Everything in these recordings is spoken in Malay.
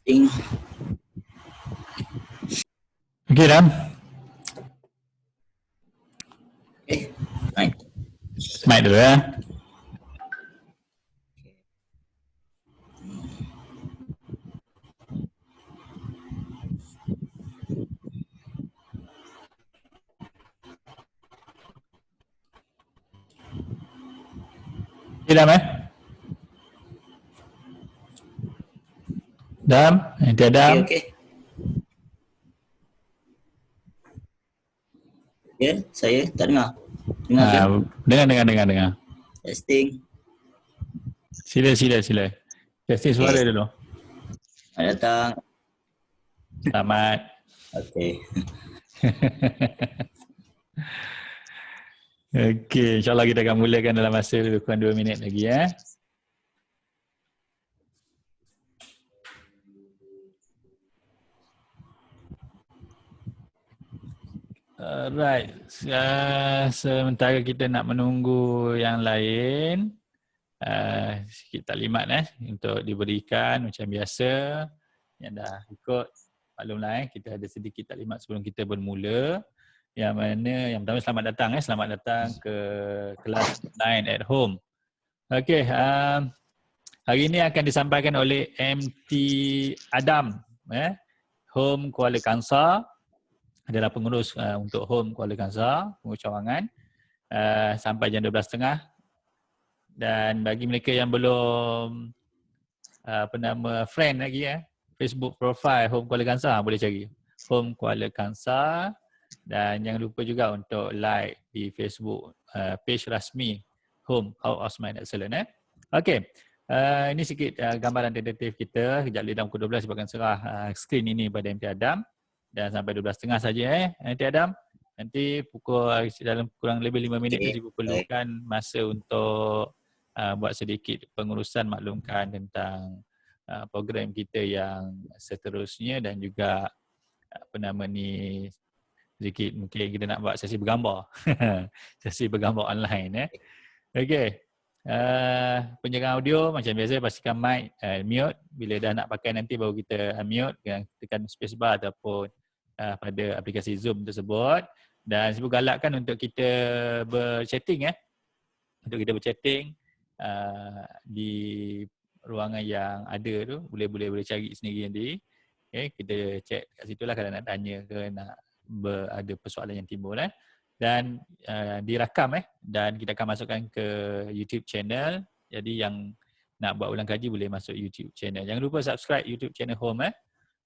Ing. Okey, Ram. Baik. Mic dulu ya. Okey, Ram Dam, nanti Adam. Okey. Ya, saya tak dengar. Dengar ke? Dengar. Testing. Sila. Testing suara dulu. Selamat datang. Selamat. Okey. Okey, insyaAllah kita akan mulakan dalam masa lebih kurang 2 minit lagi ya. Alright, sementara kita nak menunggu yang lain, sikit taklimat untuk diberikan macam biasa. Yang dah ikut, maklumlah kita ada sedikit taklimat sebelum kita bermula. Yang mana, yang pertama selamat datang ke kelas 9 at home. Okey, hari ini akan disampaikan oleh MT Adam, Home Kuala Kangsar. Adalah pengurus untuk Home Kuala Kangsar, pengurus cawangan, sampai jam 12.30. Dan bagi mereka yang belum friend lagi Facebook profile Home Kuala Kangsar, boleh cari Home Kuala Kangsar. Dan jangan lupa juga untuk like di Facebook page rasmi Home How Osman Excellent. Okey, ini sikit gambaran tentatif kita. Kejap lagi dalam pukul 12 akan serah skrin ini pada MT Adam. Dan sampai 12.30 saja MT Adam. Nanti pukul dalam kurang lebih 5 minit tu diperlukan masa untuk buat sedikit pengurusan, maklumkan tentang program kita yang seterusnya dan juga sedikit mungkin kita nak buat sesi bergambar. Sesi bergambar online Okey. Penjagaan audio macam biasa pastikan mic mute. Bila dah nak pakai nanti baru kita unmute, tekan spacebar ataupun pada aplikasi Zoom tersebut. Dan saya galakkan untuk kita berchatting untuk kita berchatting di ruangan yang ada tu, boleh cari sendiri nanti. Okay, kita chat kat situ lah kalau nak tanya ke nak ada persoalan yang timbul dan dirakam dan kita akan masukkan ke YouTube channel. Jadi yang nak buat ulang kaji boleh masuk YouTube channel. Jangan lupa subscribe YouTube channel Home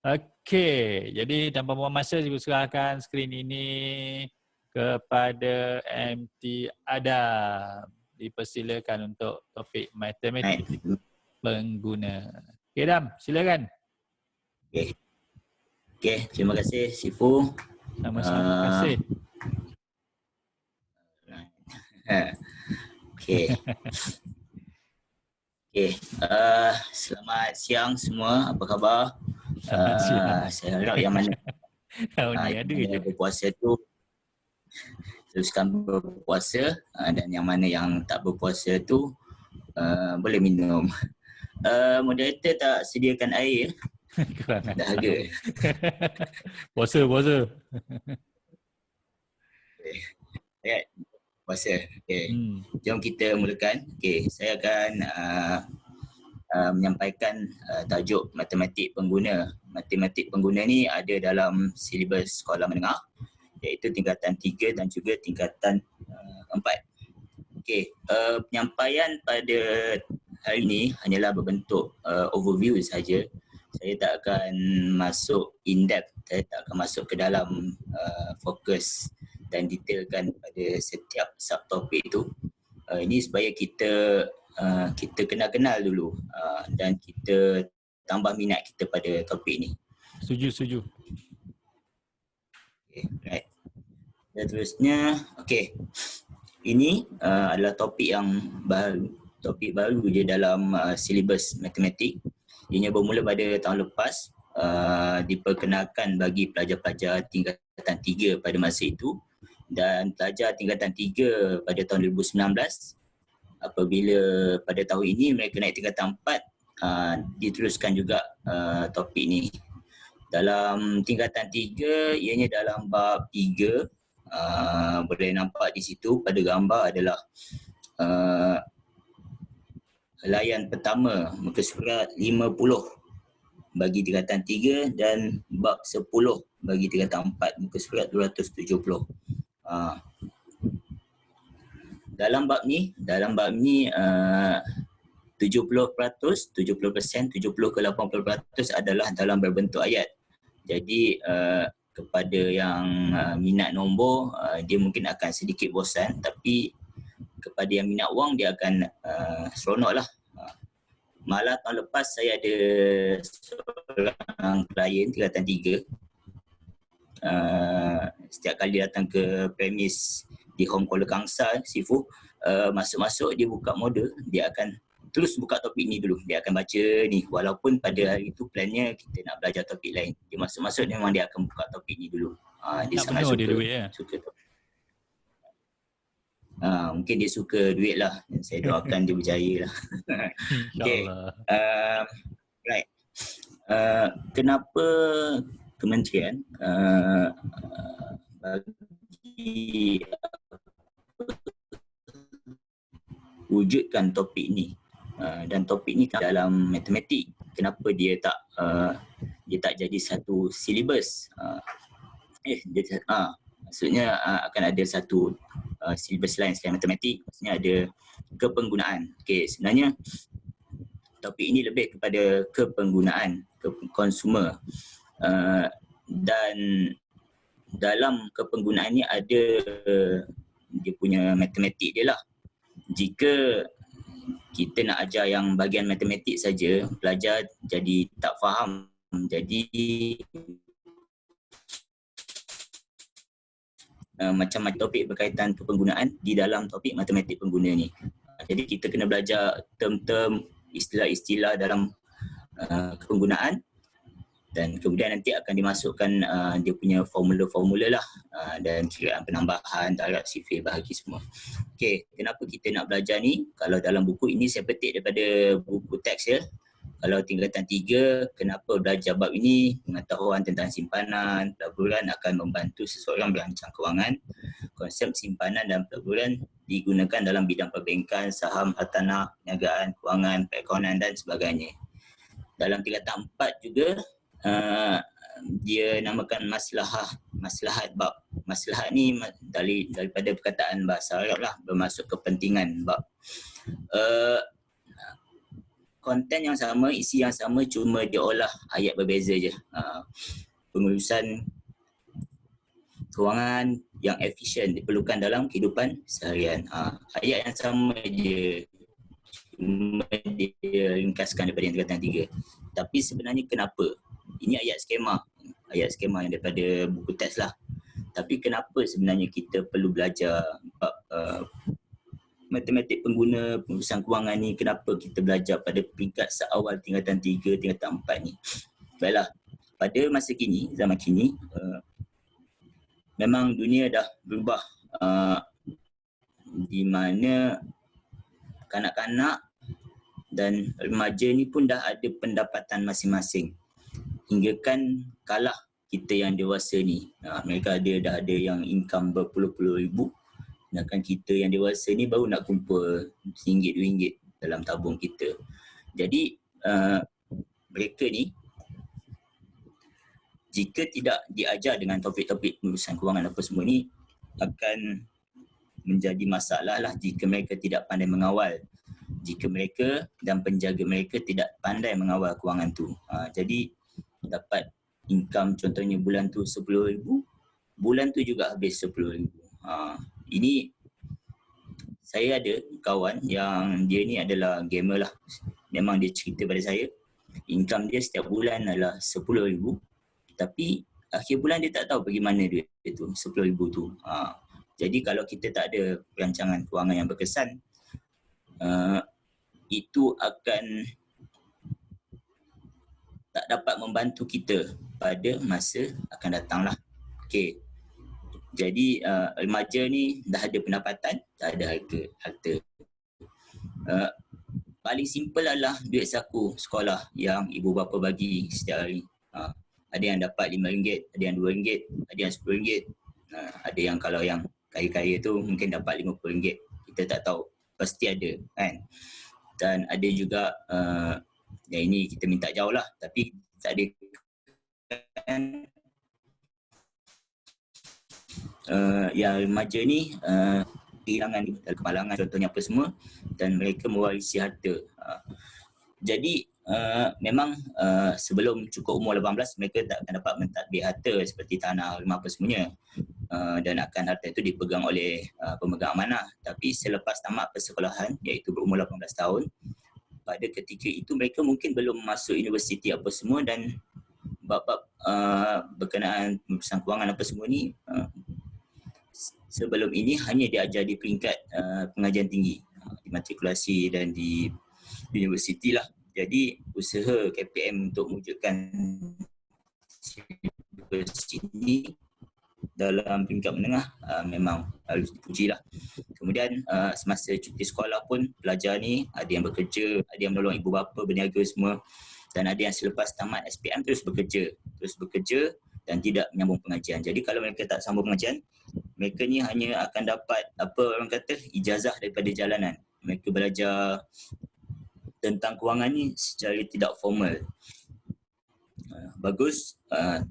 Okey, jadi tanpa buang masa saya serahkan skrin ini kepada MT Adam. Dipersilakan untuk topik matematik pengguna. Okey Adam, silakan. Okey, terima kasih Sifu. Sama-sama, terima kasih. Okey. Selamat siang semua. Apa khabar? Saya harap yang mana yang berpuasa tu teruskan berpuasa dan yang mana yang tak berpuasa tu boleh minum. Moderator tak sediakan air. Dahaga. Puasa. Puasa. Okey. Jom kita mulakan. Okey, saya akan menyampaikan tajuk matematik pengguna. Matematik pengguna ni ada dalam silibus sekolah menengah, iaitu tingkatan 3 dan juga tingkatan 4. Okey, penyampaian pada hari ini hanyalah berbentuk overview saja. Saya tak akan masuk in depth, saya tak akan masuk ke dalam fokus dan detailkan pada setiap subtopik itu. Ini supaya kita kenal dulu dan kita tambah minat kita pada topik ini. Setuju. Okay, right. Dan terusnya, okey. Ini adalah topik yang baru. Topik baru je dalam silibus matematik. Ianya bermula pada tahun lepas, diperkenalkan bagi pelajar-pelajar tingkatan 3 pada masa itu, dan pelajar tingkatan 3 pada tahun 2019. Apabila pada tahun ini mereka naik tingkatan 4, diteruskan juga topik ni. Dalam tingkatan 3, ianya dalam bab 3, boleh nampak di situ pada gambar adalah helaian pertama muka surat 50 bagi tingkatan 3 dan bab 10 bagi tingkatan 4 muka surat 270. Dalam bab ni 70%, 70% ke 80% adalah dalam berbentuk ayat. Jadi kepada yang minat nombor, dia mungkin akan sedikit bosan, tapi kepada yang minat wang dia akan seronok lah. Malah tahun lepas saya ada seorang klien tingkatan 3. Setiap kali datang ke premis di Home Kuala Kangsar, Sifu, masuk-masuk dia buka model, dia akan terus buka topik ni dulu. Dia akan baca ni, walaupun pada hari tu plannya kita nak belajar topik lain. Dia masuk-masuk memang dia akan buka topik ni dulu. Dia nak sangat penuh suka. dia duit ya? Suka topik. Mungkin dia suka duit lah. Saya doakan dia berjaya lah. Okay. Right. Kenapa kementerian bagi wujudkan topik ni, dan topik ni dalam matematik, kenapa dia tak jadi satu silibus? Maksudnya akan ada satu silibus lain selain matematik, maksudnya ada kepenggunaan. Okey, sebenarnya topik ini lebih kepada kepenggunaan, ke konsumer, dan dalam kepenggunaan ni ada dia punya matematik dia lah. Jika kita nak ajar yang bahagian matematik saja, pelajar jadi tak faham. Jadi macam-macam topik berkaitan kepenggunaan di dalam topik matematik pengguna ni. Jadi kita kena belajar term-term, istilah-istilah dalam kepenggunaan, dan kemudian nanti akan dimasukkan dia punya formula-formula lah, dan kiraan penambahan, darab, sifir, bahagi semua. Okey, kenapa kita nak belajar ni? Kalau dalam buku ini saya petik daripada buku teks ya. Kalau tingkatan 3, kenapa belajar bab ini? Pengetahuan tentang simpanan, pelaburan akan membantu seseorang merancang kewangan. Konsep simpanan dan pelaburan digunakan dalam bidang perbankan, saham, hartanah, perniagaan, kewangan, perekonomian dan sebagainya. Dalam tingkatan 4 juga, dia namakan maslahat bab. Maslahat ni daripada perkataan bahasa Arab lah, bermaksud kepentingan bab. Konten yang sama, isi yang sama, cuma dia olah ayat berbeza je. Pengurusan kewangan yang efisien diperlukan dalam kehidupan seharian. Ayat yang sama je, cuma dia ringkaskan daripada yang tingkatan 3. Tapi sebenarnya kenapa? Ini ayat skema yang daripada buku teks lah. Tapi kenapa sebenarnya kita perlu belajar matematik pengguna, pengurusan kewangan ni? Kenapa kita belajar pada peringkat seawal tingkatan 3, tingkatan 4 ni? Baiklah, pada masa kini, zaman kini, memang dunia dah berubah, di mana kanak-kanak dan remaja ni pun dah ada pendapatan masing-masing. Hingga kan kalah kita yang dewasa ni. Mereka dah ada yang income berpuluh-puluh ribu. Sedangkan kita yang dewasa ni baru nak kumpul RM1, RM2 dalam tabung kita. Jadi mereka ni jika tidak diajar dengan topik-topik pengurusan kewangan apa semua ni, akan menjadi masalah lah jika mereka tidak pandai mengawal. Jika mereka dan penjaga mereka tidak pandai mengawal kewangan tu. Jadi dapat income contohnya bulan tu RM10,000, bulan tu juga habis RM10,000. Ini saya ada kawan yang dia ni adalah gamer lah. Memang dia cerita pada saya, income dia setiap bulan adalah RM10,000, tapi akhir bulan dia tak tahu pergi mana duit itu RM10,000 tu. Jadi kalau kita tak ada perancangan kewangan yang berkesan, itu akan tak dapat membantu kita pada masa akan datang lah. Okay. Jadi remaja ni dah ada pendapatan, dah ada harta. paling simple adalah duit saku sekolah yang ibu bapa bagi setiap hari. Ada yang dapat RM5, ada yang RM2, ada yang RM10. Ada yang kalau yang kaya-kaya tu mungkin dapat RM50. Kita tak tahu, pasti ada kan. Dan ada juga yang ini kita minta jauh lah, tapi tak ada yang remaja ni kehilangan dalam kemalangan contohnya apa semua, dan mereka mewarisi harta. Jadi memang sebelum cukup umur 18 mereka tak akan dapat mentadbir harta seperti tanah, rumah apa semuanya, dan akan harta itu dipegang oleh pemegang amanah. Tapi selepas tamat persekolahan iaitu berumur 18 tahun, pada ketika itu mereka mungkin belum masuk universiti apa semua, dan bab-bab berkenaan urusan kewangan apa semua ni sebelum ini hanya diajar di peringkat pengajian tinggi, dimatrikulasi dan di universiti lah. Jadi usaha KPM untuk mewujudkan universiti ini dalam peringkat menengah memang harus dipuji lah. Kemudian semasa cuti sekolah pun pelajar ni ada yang bekerja, ada yang menolong ibu bapa, berniaga semua, dan ada yang selepas tamat SPM terus bekerja dan tidak menyambung pengajian. Jadi kalau mereka tak sambung pengajian, mereka ni hanya akan dapat apa orang kata ijazah daripada jalanan. Mereka belajar tentang kewangan ni secara tidak formal. Bagus,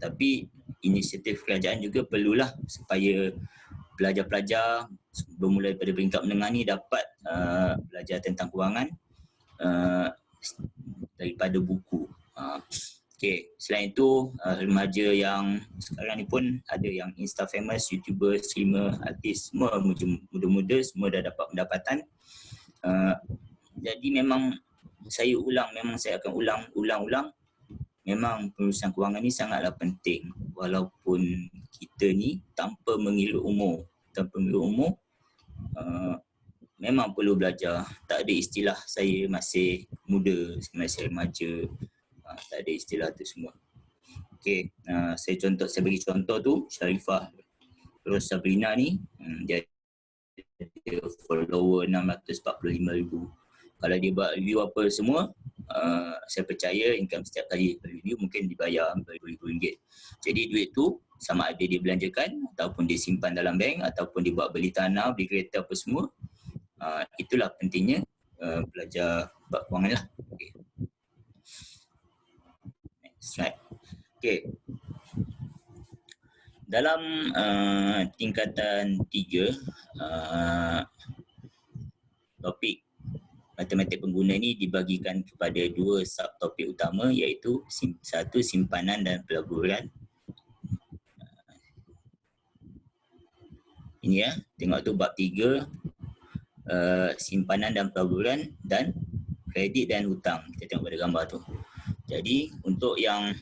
tapi inisiatif kerajaan juga perlulah supaya pelajar-pelajar bermula daripada peringkat menengah ni dapat belajar tentang kewangan daripada buku. Okay. Selain itu, remaja yang sekarang ni pun ada yang Insta famous, YouTuber, streamer, artis, semua muda-muda, semua dah dapat pendapatan. Jadi memang saya akan ulang. Memang pengurusan kewangan ni sangatlah penting. Walaupun kita ni tanpa mengelak umur, memang perlu belajar. Tak ada istilah saya masih muda, masih remaja. Tak ada istilah tu semua. Okey, saya bagi contoh tu, Sharifah Ros Sabrina ni, dia ada follower 645,000. Kalau dia buat review apa semua, saya percaya income setiap kali review mungkin dibayar RM10,000. Jadi duit tu sama ada dia belanjakan ataupun dia simpan dalam bank ataupun dia buat beli tanah, beli kereta apa semua. Itulah pentingnya belajar bab kewangan lah. Okay. Next slide. Okay. Dalam tingkatan 3, topik matematik pengguna ni dibagikan kepada 2 subtopik utama, iaitu satu simpanan dan pelaburan. Ini ya, tengok tu bab 3, simpanan dan pelaburan dan kredit dan hutang. Kita tengok pada gambar tu. Jadi untuk yang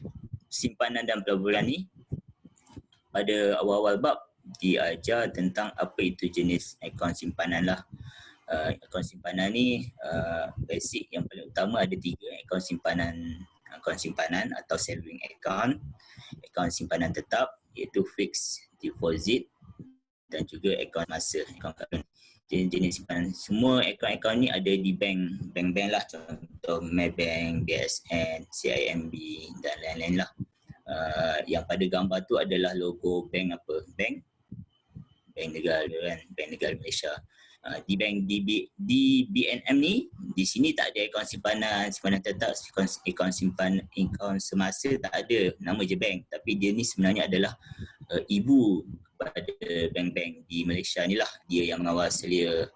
simpanan dan pelaburan ni, pada awal-awal bab diajar tentang apa itu jenis akaun simpanan lah. Akaun simpanan ni basic yang paling utama ada 3. Akaun simpanan atau saving account, akaun simpanan tetap iaitu fixed deposit, dan juga akaun masa, akaun current. Jenis simpanan. Semua akaun-akaun ni ada di bank lah, contoh Maybank, BSN, CIMB dan lain-lain lah. Yang pada gambar tu adalah logo bank apa? Bank negara kan, Bank Negara Malaysia. Di bank di BNM ni, di sini tak ada akaun simpanan tetap, akaun semasa tak ada, nama je bank. Tapi dia ni sebenarnya adalah ibu kepada bank-bank di Malaysia ni lah. Dia yang mengawal segala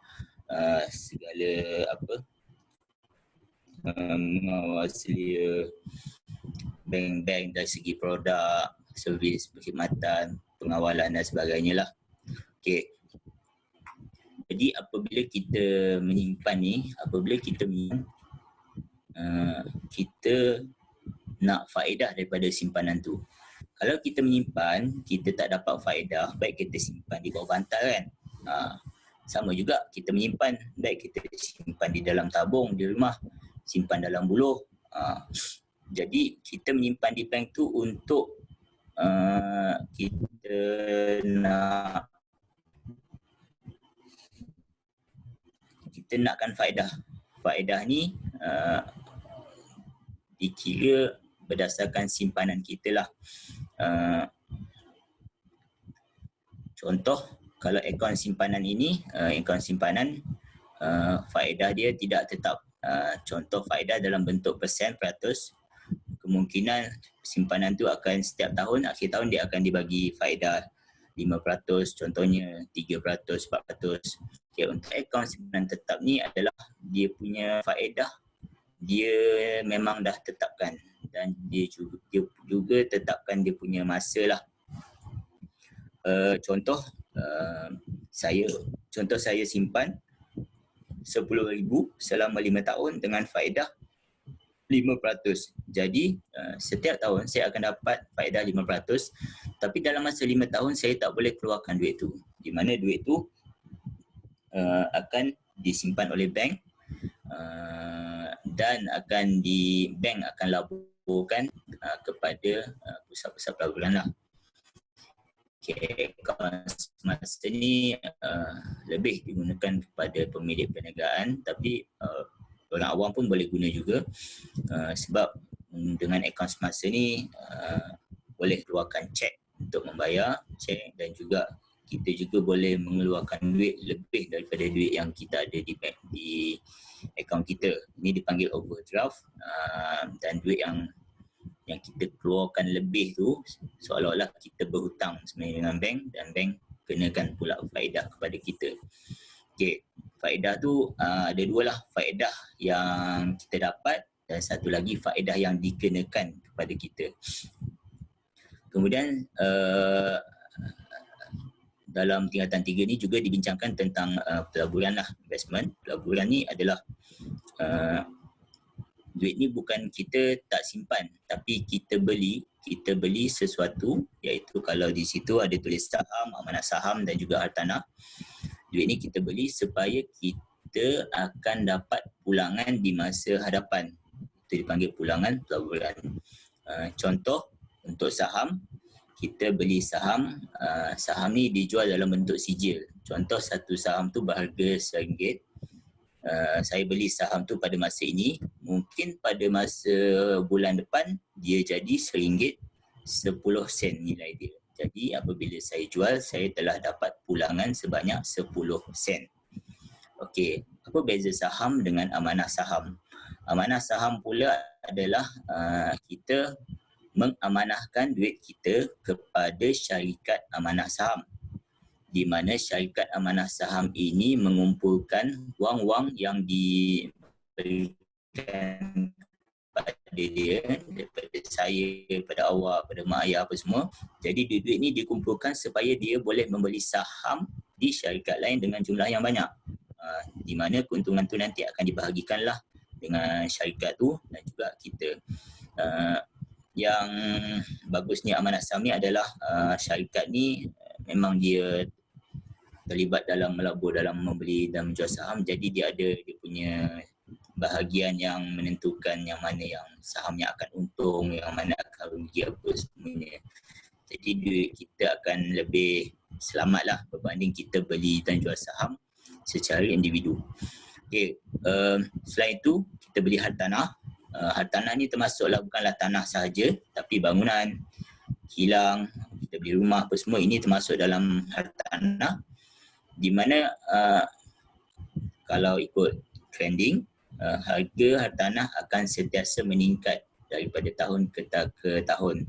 mengawal segala bank-bank dari segi produk, servis, perkhidmatan, pengawalan dan sebagainya lah. Okay. Jadi apabila kita menyimpan ni, kita nak faedah daripada simpanan tu. Kalau kita menyimpan, kita tak dapat faedah, baik kita simpan di bawah bantal kan. Sama juga kita menyimpan, baik kita simpan di dalam tabung, di rumah, simpan dalam buluh. Jadi kita menyimpan di bank tu untuk kita nakkan faedah faedah ni dikira berdasarkan simpanan kita lah. Contoh, kalau akaun simpanan ini, akaun simpanan faedah dia tidak tetap. Contoh faedah dalam bentuk persen peratus, kemungkinan simpanan tu akan setiap tahun, akhir tahun dia akan dibagi faedah 5%, contohnya 3%, 4%. Okay, untuk akaun simpanan tetap ni adalah dia punya faedah dia memang dah tetapkan, dan dia juga tetapkan dia punya masa lah. Contoh saya simpan 10,000 selama 5 tahun dengan faedah 5%. Jadi setiap tahun saya akan dapat faedah 5%, tapi dalam masa 5 tahun saya tak boleh keluarkan duit tu. Di mana duit tu akan disimpan oleh bank dan bank akan laburkan kepada pusat-pusat pelaburan lah. Okay, akaun semasa ni lebih digunakan kepada pemilik perniagaan, tapi orang awam pun boleh guna juga, sebab dengan akaun semasa ni boleh keluarkan cek untuk membayar cek, dan juga kita juga boleh mengeluarkan duit lebih daripada duit yang kita ada di bank, di akaun kita. Ini dipanggil overdraft, dan duit yang kita keluarkan lebih tu seolah-olah kita berhutang sebenarnya dengan bank, dan bank kenakan pula faedah kepada kita. Okey, faedah tu ada dua lah, faedah yang kita dapat dan satu lagi faedah yang dikenakan kepada kita. Kemudian dalam tingkatan 3 ni juga dibincangkan tentang pelaburan lah, investment. Pelaburan ni adalah duit ni bukan kita tak simpan, tapi kita beli sesuatu, iaitu kalau di situ ada tulis saham, amanah saham dan juga hartanah. Duit ni kita beli supaya kita akan dapat pulangan di masa hadapan. Itu dipanggil pulangan pelaburan. Contoh untuk saham, kita beli saham, saham ni dijual dalam bentuk sijil. Contoh satu saham tu berharga RM1. Saya beli saham tu pada masa ini, mungkin pada masa bulan depan dia jadi RM1.10 nilai dia. Jadi apabila saya jual, saya telah dapat pulangan sebanyak 10 sen. Okey, apa beza saham dengan amanah saham? Amanah saham pula adalah kita mengamanahkan duit kita kepada syarikat amanah saham, di mana syarikat amanah saham ini mengumpulkan wang-wang yang diberikan kepada dia, daripada saya, daripada awak, daripada mak ayah apa semua. Jadi duit ni dikumpulkan supaya dia boleh membeli saham di syarikat lain dengan jumlah yang banyak, di mana keuntungan tu nanti akan dibahagikanlah dengan syarikat tu dan juga kita. Yang bagusnya amanah saham ni adalah syarikat ni memang dia terlibat dalam melabur dalam membeli dan menjual saham, jadi dia ada dia punya bahagian yang menentukan yang mana yang sahamnya akan untung, yang mana akan rugi apa semuanya. Jadi duit kita akan lebih selamatlah berbanding kita beli dan jual saham secara individu. Okey, selain itu kita beli hartanah. Hartanah ni termasuklah bukanlah tanah sahaja, tapi bangunan, kilang, kita beli rumah apa semua, ini termasuk dalam hartanah, di mana kalau ikut trending, harga hartanah akan sentiasa meningkat daripada tahun ke tahun.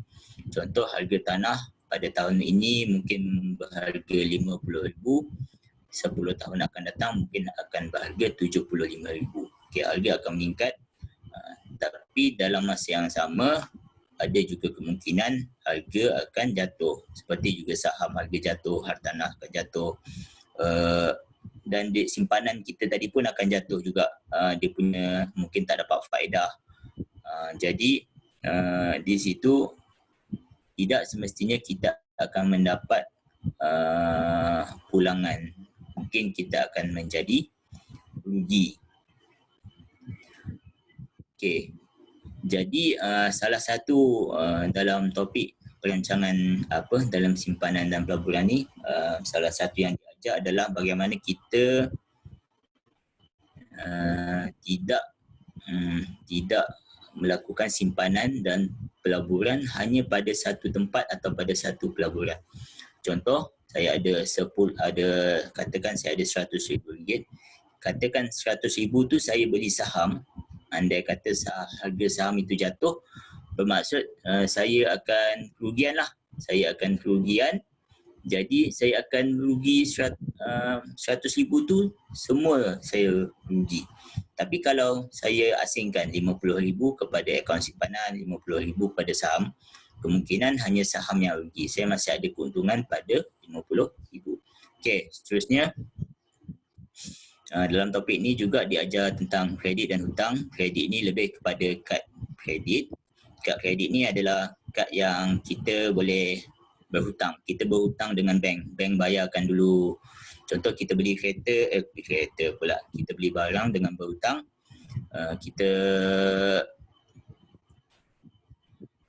Contoh harga tanah pada tahun ini mungkin berharga RM50,000, 10 tahun akan datang mungkin akan berharga RM75,000. Okey, harga akan meningkat, tapi dalam masa yang sama ada juga kemungkinan harga akan jatuh. Seperti juga saham harga jatuh, hartanah akan jatuh, dan duit simpanan kita tadi pun akan jatuh juga. Dia punya mungkin tak dapat faedah. Jadi di situ tidak semestinya kita akan mendapat pulangan. Mungkin kita akan menjadi rugi. Okey. Jadi salah satu dalam topik perancangan dalam simpanan dan pelaburan ni, salah satu yang diajar adalah bagaimana kita tidak melakukan simpanan dan pelaburan hanya pada satu tempat atau pada satu pelaburan. Contoh, saya katakan saya ada RM100,000. Katakan RM100,000 tu saya beli saham. Andai kata harga saham itu jatuh, bermaksud saya akan kerugian lah. Saya akan kerugian. Jadi saya akan rugi RM100,000 tu semua saya rugi. Tapi kalau saya asingkan RM50,000 kepada akaun simpanan, RM50,000 pada saham, kemungkinan hanya saham yang rugi. Saya masih ada keuntungan pada RM50,000. Okey, seterusnya dalam topik ni juga diajar tentang kredit dan hutang. Kredit ni lebih kepada kad kredit. Kad kredit ni adalah kad yang kita boleh berhutang. Kita berhutang dengan bank. Bank bayarkan dulu. Contoh kita beli kereta pula. Kita beli barang dengan berhutang.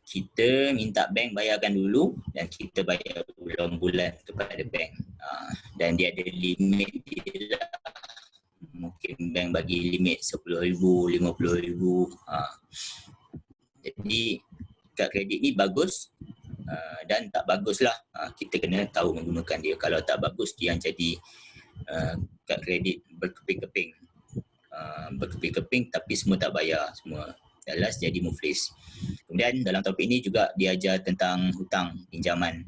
Kita minta bank bayarkan dulu dan kita bayar bulan-bulan kepada bank. Dan dia ada limit dia lah. Mungkin bank bagi limit RM10,000, RM50,000. Jadi kad kredit ni bagus dan tak bagus lah. Kita kena tahu menggunakan dia. Kalau tak bagus, dia yang jadi kad kredit berkeping-keping. Berkeping-keping tapi semua tak bayar. Semua last jadi muflis. Kemudian dalam topik ini juga diajar tentang hutang, pinjaman.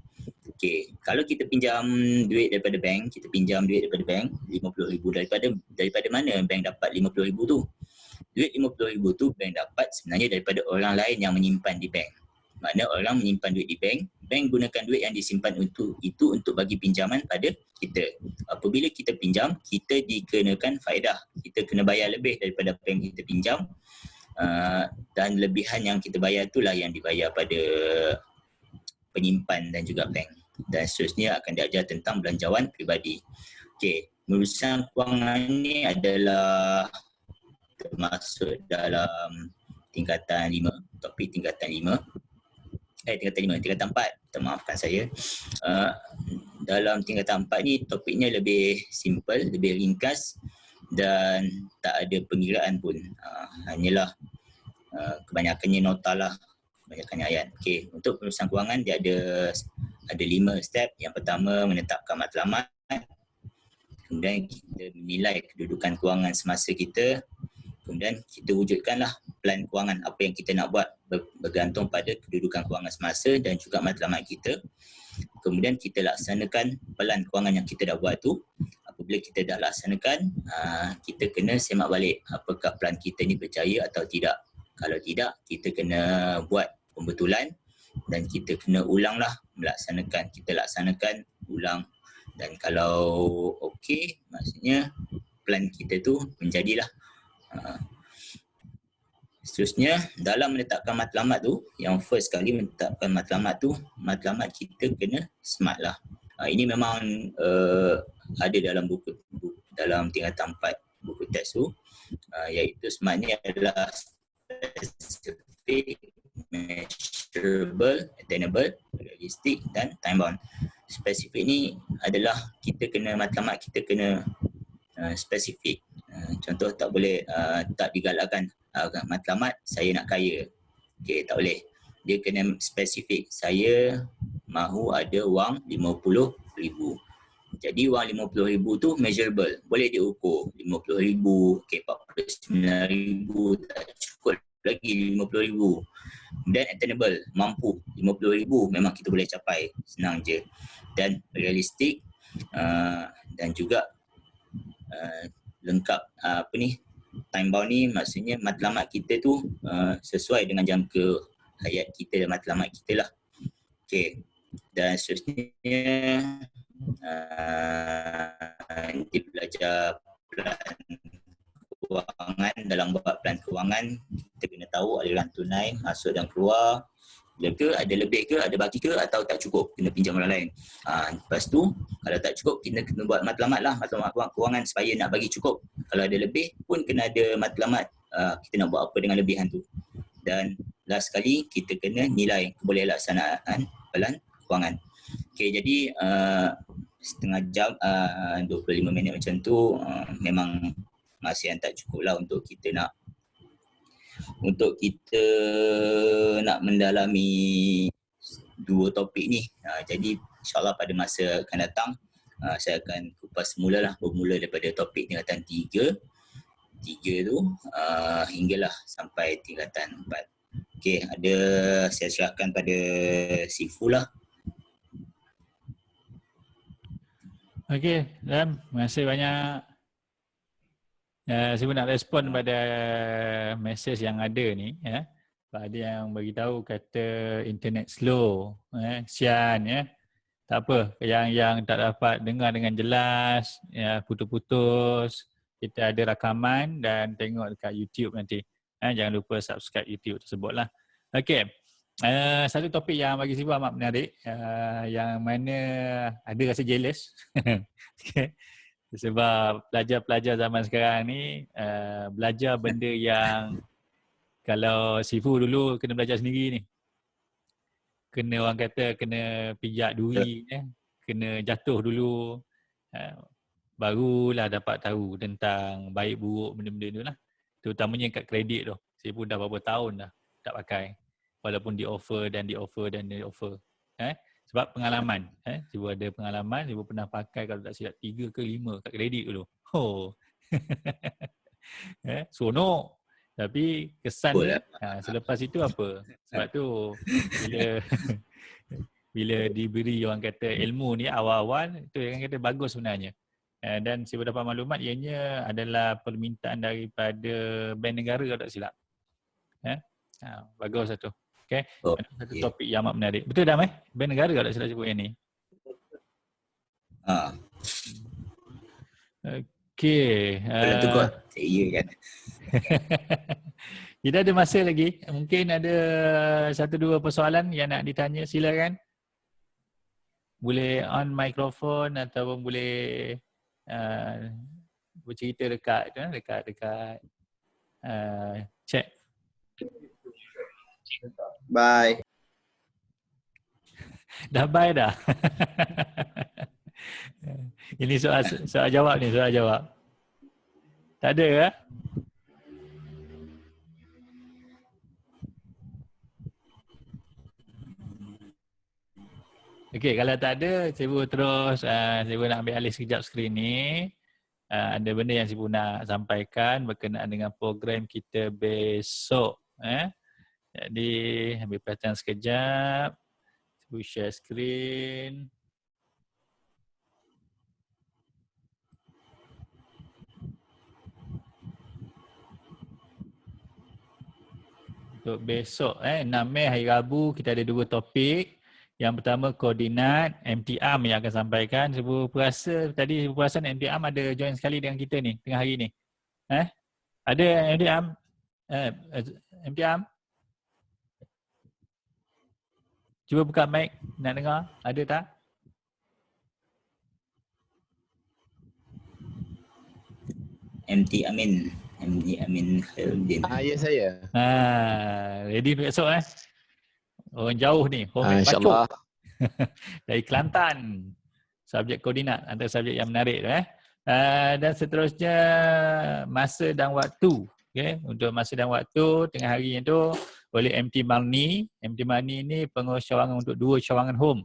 Okey, kalau kita pinjam duit daripada bank, RM50,000 daripada mana bank dapat RM50,000 tu? Duit RM50,000 tu bank dapat sebenarnya daripada orang lain yang menyimpan di bank. Maknanya orang menyimpan duit di bank, bank gunakan duit yang disimpan itu untuk bagi pinjaman pada kita. Apabila kita pinjam, kita dikenakan faedah. Kita kena bayar lebih daripada apa yang kita pinjam. Dan lebihan yang kita bayar itulah yang dibayar pada penyimpan dan juga bank. Dan seterusnya akan diajar tentang belanjawan peribadi. Okey, urusan kewangan ni adalah termasuk dalam tingkatan 5, topik tingkatan 4, maafkan saya. Dalam tingkatan 4 ni topiknya lebih simple, lebih ringkas dan tak ada pengiraan pun. Hanyalah kebanyakannya nota lah, kebanyakannya ayat. Okey, untuk urusan kewangan dia ada 5 step. Yang pertama, menetapkan matlamat. Kemudian kita menilai kedudukan kewangan semasa kita. Kemudian kita wujudkanlah plan kewangan apa yang kita nak buat bergantung pada kedudukan kewangan semasa dan juga matlamat kita. Kemudian kita laksanakan plan kewangan yang kita dah buat tu. Apabila kita dah laksanakan, kita kena semak balik apakah plan kita ni berjaya atau tidak. Kalau tidak, kita kena buat pembetulan dan kita kena ulanglah melaksanakan. Kita laksanakan, ulang. Dan kalau okey, maksudnya plan kita tu menjadilah. Seterusnya, dalam menetapkan matlamat tu, yang first kali menetapkan matlamat tu, matlamat kita kena smart lah. Ini memang ada dalam buku dalam tingkatan 4 buku teks tu, iaitu smart ni adalah specific, measurable, attainable, realistic dan time bound. Spesifik ni adalah kita kena matlamat kita kena spesifik. Contoh tak boleh tak digalakkan matlamat saya nak kaya. Okey, tak boleh. Dia kena spesifik. Saya mahu ada wang RM50,000. Jadi wang RM50,000 tu measurable. Boleh diukur. RM50,000, okey, RM49,000 tak cukup lagi RM50,000. Dan attainable, mampu. RM50,000 memang kita boleh capai. Senang je. Dan realistik dan juga lengkap time bound ni maksudnya matlamat kita tu sesuai dengan jangka hayat kita dan matlamat kita lah. Okey. Dan seterusnya nanti belajar plan kewangan. Dalam buat plan kewangan kita kena tahu aliran tunai masuk dan keluar. Ada lebih ke, ada baki ke atau tak cukup, kena pinjam orang lain. Lepas tu kalau tak cukup kita kena buat matlamat lah, matlamat kewangan supaya nak bagi cukup. Kalau ada lebih pun kena ada matlamat, kita nak buat apa dengan lebihan tu. Dan last sekali kita kena nilai kebolehkelaksanaan plan kewangan. Okey, jadi setengah jam 25 minit macam tu memang masa yang tak cukup lah untuk kita nak mendalami dua topik ni. Jadi insyaAllah pada masa akan datang saya akan kupas bermula daripada topik tingkatan 3 tu hinggalah sampai tingkatan 4. Okey, saya serahkan pada Sifu lah. Okey, Ram, terima kasih banyak. Saya nak respon pada mesej yang ada ni. Ada yang bagi tahu kata internet slow, sian ya. Tak apa, yang tak dapat dengar dengan jelas, putus-putus, kita ada rakaman dan tengok dekat YouTube nanti. Jangan lupa subscribe YouTube tersebut lah. Okey, satu topik yang bagi Sifu amat menarik, yang mana ada rasa jealous. Okay. Sebab pelajar-pelajar zaman sekarang ni belajar benda yang kalau Sifu dulu kena belajar sendiri ni. Kena orang kata kena pijak duri, kena jatuh dulu, barulah dapat tahu tentang baik buruk benda-benda tu lah. Terutamanya kat kredit tu. Sifu dah berapa tahun dah tak pakai. Walaupun di offer. Sebab pengalaman. Sifu ada pengalaman, Sifu pernah pakai kalau tak silap 3 ke 5 kat kredit dulu. Seronok. Tapi kesan dia, selepas itu apa? Sebab tu bila diberi orang kata ilmu ni awal-awal, itu yang kata bagus sebenarnya. Dan Sifu dapat maklumat ianya adalah permintaan daripada bank negara kalau tak silap. Bagus satu. Okay. Satu topik yang amat menarik. Betul Dam bank negara kalau tak silap sebut yang ni. Okey. Kalau tu kot, saya kan. Kita ada masa lagi. Mungkin ada 1-2 persoalan yang nak ditanya, silakan. Boleh on mikrofon ataupun boleh bercerita dekat chat. Bye. Dah bye dah. Ini soal jawab ni, soal jawab. Tak ada ke? Okey, kalau tak ada, Sifu terus Sifu nak ambil alih sekejap skrin ni. Ada benda yang Sifu nak sampaikan berkenaan dengan program kita besok. Jadi, ambil perhatian sekejap. Sifu share skrin. Untuk besok, 6 Mei hari Rabu, kita ada 2 topik. Yang pertama koordinat, MT Am yang akan sampaikan. Sifu perasan MT Am ada join sekali dengan kita ni tengah hari ni. Ada MT Am? MT Am? Cuba buka mic, nak dengar. Ada tak? MT Amin Khairuddin. Ya saya. Ready untuk esok Orang jauh ni, InsyaAllah. dari Kelantan. Subjek koordinat, antara subjek yang menarik tu dan seterusnya masa dan waktu. Okay? Untuk masa dan waktu tengah hari itu oleh MT Marni. MT Marni ni pengurus cawangan untuk 2 cawangan home,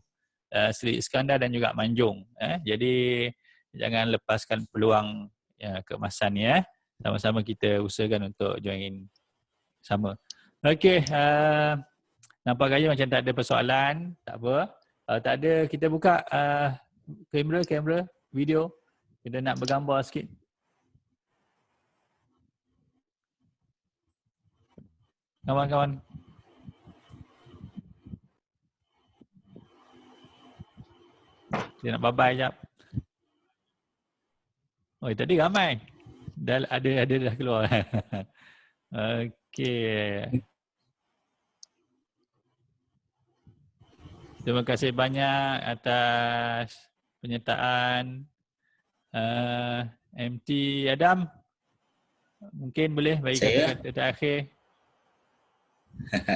Seri Iskandar dan juga Manjung. Jadi jangan lepaskan peluang keemasan ni. Sama-sama kita usahakan untuk join sama. Okey, nampak gaya macam tak ada persoalan, tak apa. Tak ada, kita buka kamera, video. Kita nak bergambar sikit. Kawan-kawan. Kita nak bye-bye sekejap. Oh, tadi ramai. Dah ada dah keluar. Okey. Terima kasih banyak atas penyertaan MT Adam. Mungkin boleh bagi kata-kata terakhir.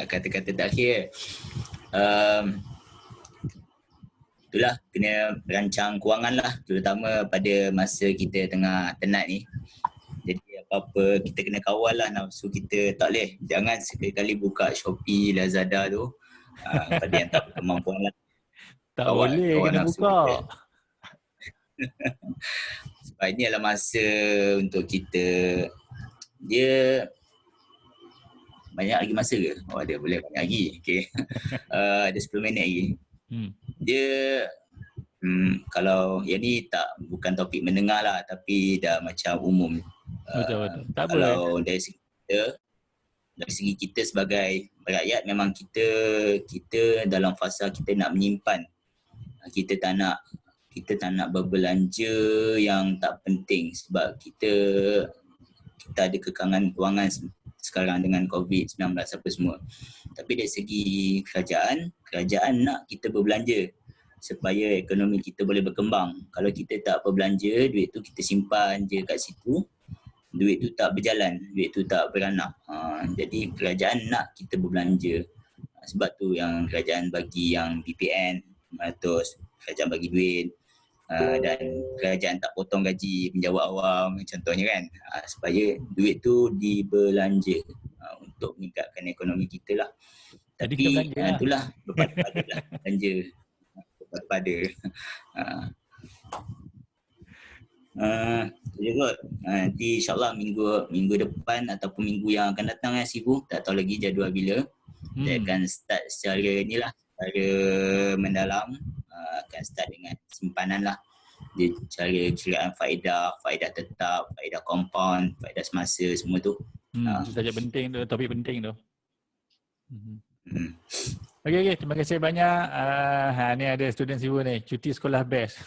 Kata-kata terakhir. Itulah, kena rancang kewangan lah, terutama pada masa kita tengah tenat ni. Jadi apa-apa, kita kena kawal lah nafsu kita. Tak boleh, jangan sekali-kali buka Shopee, Lazada tu. Pada yang tak berkemampuan lah. Tak Kawal boleh, kena nafsu buka. kita. Sebab ini adalah masa untuk kita, dia banyak lagi masa ke? Oh ada, boleh banyak lagi. Okay. Ada 10 minit lagi. Dia kalau yang ni bukan topik mendengar lah, tapi dah macam umum. Betul. Tak apa. Kalau dari segi kita sebagai rakyat, memang kita dalam fasa kita nak menyimpan. Kita tak nak berbelanja yang tak penting sebab kita ada kekangan kewangan sekarang dengan COVID-19 apa semua. Tapi dari segi kerajaan nak kita berbelanja supaya ekonomi kita boleh berkembang. Kalau kita tak berbelanja, duit tu kita simpan je kat situ, duit tu tak berjalan, duit tu tak beranak. Jadi kerajaan nak kita berbelanja. Sebab tu yang kerajaan bagi yang BPN 500, kerajaan bagi duit. Dan kerajaan tak potong gaji penjawat awam contohnya kan, supaya duit tu dibelanja untuk meningkatkan ekonomi kita lah. Jadi Tapi itulah berpada-pada lah belanja berpada. Juga nanti insyaAllah minggu depan ataupun minggu yang akan datang Sifu, tak tahu lagi jadual bila. Dia akan start secara mendalam, akan start dengan simpanan lah. Dia cara kiraan faedah tetap, faedah compound, faedah semasa, semua tu. Itu saja penting tu, topik penting tu. Okey, terima kasih banyak. Ni ada student Sifu ni, cuti sekolah best.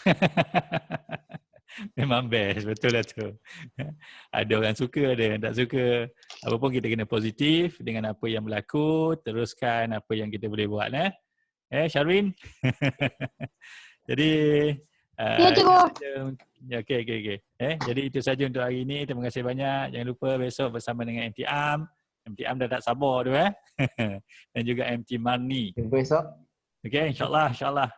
Memang best, betul lah tu. Ada orang suka, ada yang tak suka. Apapun kita kena positif dengan apa yang berlaku, teruskan apa yang kita boleh buat. Syarwin? Jadi okey. Jadi itu saja untuk hari ini. Terima kasih banyak. Jangan lupa besok bersama dengan MT Am. MT Am dah tak sabar tu dan juga MT Marni. Jumpa esok. Okey, insyaAllah.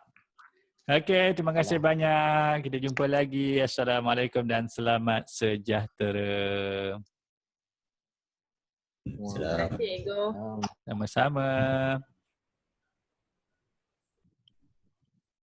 Okey, terima kasih banyak. Kita jumpa lagi. Assalamualaikum dan selamat sejahtera. Selamat. Sama-sama.